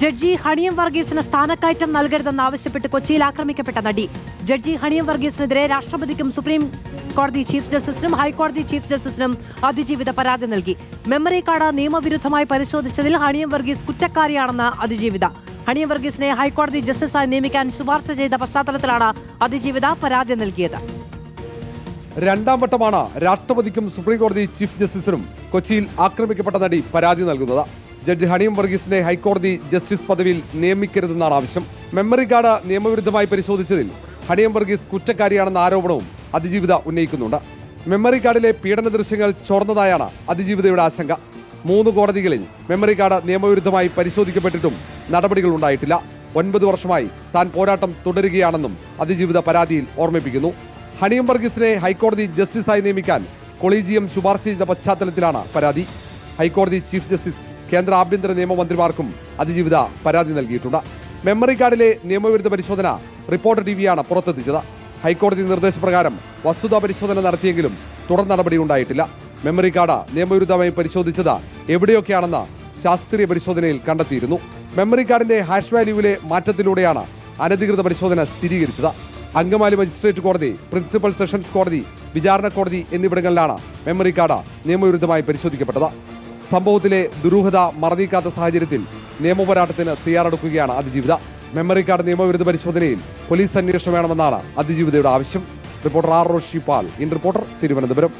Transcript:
Judge ഹണിയം വർഗീസിന് സ്ഥാനക്കയറ്റം നൽകരുതെന്നാവശ്യപ്പെട്ട് കൊച്ചിയിൽ ആക്രമിക്കപ്പെട്ട നടി. ജഡ്ജി ഹണിയം വർഗീസിനെതിരെ രാഷ്ട്രപതിക്കും സുപ്രീം കോടതി ചീഫ് ജസ്റ്റിസിനും ഹൈക്കോടതി ചീഫ് ജസ്റ്റിസിനും അതിജീവിത പരാതി നൽകി. മെമ്മറി കാർഡ് നിയമവിരുദ്ധമായി പരിശോധിച്ചതിൽ ഹണിയം വർഗീസ് കുറ്റക്കാരിയാണെന്ന് അതിജീവിത. ഹണിയം വർഗീസിനെ ഹൈക്കോടതി ജസ്റ്റിസായി നിയമിക്കാൻ ശുപാർശ ചെയ്ത പശ്ചാത്തലത്തിലാണ് അതിജീവിത പരാതി നൽകിയത്. രണ്ടാം വട്ടമാണ് രാഷ്ട്രപതിക്കും സുപ്രീം കോടതി ചീഫ് ജസ്റ്റിസിനും കൊച്ചിയിൽ ആക്രമിക്കപ്പെട്ട നടി പരാതി നൽകുന്നത്. ജഡ്ജി ഹണിയം വർഗീസിനെ ഹൈക്കോടതി ജസ്റ്റിസ് പദവിയിൽ നിയമിക്കരുതെന്നാണ് ആവശ്യം. മെമ്മറി കാർഡ് നിയമവിരുദ്ധമായി പരിശോധിച്ചതിൽ ഹണിയം വർഗീസ് കുറ്റക്കാരിയാണെന്ന ആരോപണവും അതിജീവിത ഉന്നയിക്കുന്നുണ്ട്. മെമ്മറി കാർഡിലെ പീഡന ദൃശ്യങ്ങൾ ചോർന്നതായാണ് അതിജീവിതയുടെ ആശങ്ക. 3 കോടതികളിൽ മെമ്മറി കാർഡ് നിയമവിരുദ്ധമായി പരിശോധിക്കപ്പെട്ടിട്ടും നടപടികൾ ഉണ്ടായിട്ടില്ല. 9 വർഷമായി താൻ പോരാട്ടം തുടരുകയാണെന്നും അതിജീവിത പരാതിയിൽ ഓർമ്മിപ്പിക്കുന്നു. ഹണിയം വർഗീസിനെ ഹൈക്കോടതി ജസ്റ്റിസായി നിയമിക്കാൻ കൊളീജിയം ശുപാർശ ചെയ്ത പശ്ചാത്തലത്തിലാണ് പരാതി. ഹൈക്കോടതി ചീഫ് ജസ്റ്റിസ്, കേന്ദ്ര ആഭ്യന്തര നിയമമന്ത്രിമാർക്കും അതിജീവിത പരാതി നൽകിയിട്ടുണ്ട്. മെമ്മറി കാർഡിലെ നിയമവിരുദ്ധ പരിശോധന റിപ്പോർട്ടർ ടിവിയാണ് പുറത്തെത്തിച്ചത്. ഹൈക്കോടതി നിർദ്ദേശപ്രകാരം വസ്തുതാ പരിശോധന നടത്തിയെങ്കിലും തുടർ നടപടി ഉണ്ടായിട്ടില്ല. മെമ്മറി കാർഡ് നിയമവിരുദ്ധമായി പരിശോധിച്ചത് എവിടെയൊക്കെയാണെന്ന് ശാസ്ത്രീയ പരിശോധനയിൽ കണ്ടെത്തിയിരുന്നു. മെമ്മറി കാർഡിന്റെ ഹാഷ് വാല്യൂവിലെ മാറ്റത്തിലൂടെയാണ് അനധികൃത പരിശോധന സ്ഥിരീകരിച്ചത്. അങ്കമാലി മജിസ്ട്രേറ്റ് കോടതി, പ്രിൻസിപ്പൽ സെഷൻസ് കോടതി, വിചാരണ കോടതി എന്നിവിടങ്ങളിലാണ് മെമ്മറി കാർഡ് നിയമവിരുദ്ധമായി പരിശോധിക്കപ്പെട്ടത്. സംഭവത്തിലെ ദുരൂഹത മറനീക്കാത്ത സാഹചര്യത്തിൽ നിയമപോരാട്ടത്തിന് തയ്യാറെടുക്കുകയാണ് അതിജീവിത. മെമ്മറി കാർഡ് നിയമവിരുദ്ധ പരിശോധനയിൽ പോലീസ് അന്വേഷണം വേണമെന്നാണ് അതിജീവിതയുടെ ആവശ്യം. റിപ്പോർട്ടർ ആർ റോഷി പാൽ, ഇൻ റിപ്പോർട്ടർ, തിരുവനന്തപുരം.